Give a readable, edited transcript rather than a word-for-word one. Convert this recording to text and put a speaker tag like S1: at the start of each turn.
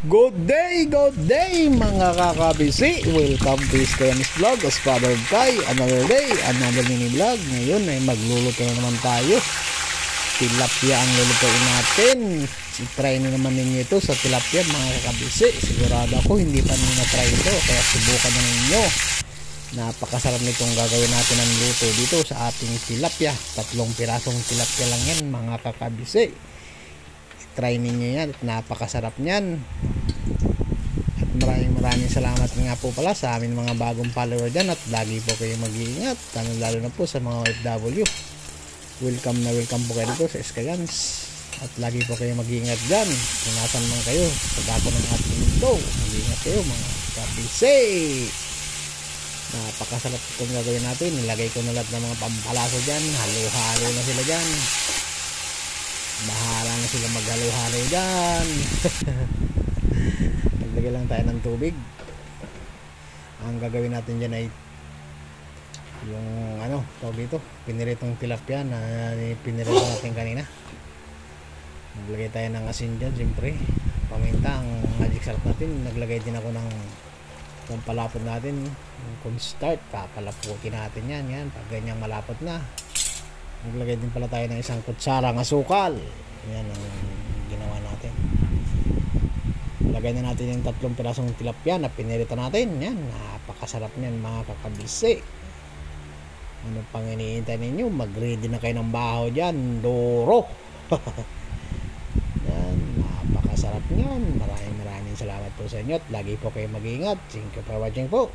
S1: Good day mga kakabisi. Welcome to Iskayanis Vlog as Father Kai. Another day, another mini vlog. Ngayon ay magluluto na naman tayo. Tilapia ang lulutuin natin. I-try na naman ninyo ito sa tilapia mga kakabisi. Sigurado ako hindi pa ninyo na-try ito, kaya subukan na ninyo. Napakasarap nitong gagawin natin ang luto dito sa ating tilapia. 3 pirasong tilapia lang yan mga kakabisi. Try ninyo yan at napakasarap niyan. At maraming salamat nga po pala sa amin mga bagong follower dyan, at lagi po kayo mag-iingat, lalo na po sa mga OFW. Welcome po kayo dito sa Iskayans, at lagi po kayo mag-iingat dyan kung nasan man kayo sa dako ng ating mundo. Mag-iingat kayo mga kabisi. Napakasarap itong gagawin natin. Nilagay ko na lahat ng mga pampalasa dyan. Halo-halo na sila dyan. Bahala na sila maghalo-halo dyan. Naglagay lang tayo ng tubig. Ang gagawin natin dyan ay yung tawag dito, piniritong tilapia na pinirito natin kanina. Naglagay tayo ng asin dyan, siyempre paminta, ang magic sarap natin. Naglagay din ako ng pampalapot natin, yung cornstarch. Papalaputin natin yan pag ganyang malapot na. Naglagay din pala tayo ng 1 kutsarang asukal. Yan ang ginawa natin. Lagay na natin yung 3 pirasong tilapia na pinirita natin. Yan, napakasarap niyan mga kakabisi. Ano pang iniintay ninyo? Mag-ready na kayo ng baho dyan, Doro. Yan, napakasarap niyan. Maraming salamat po sa inyo at lagi po kayo mag-iingat. Thank you for watching po.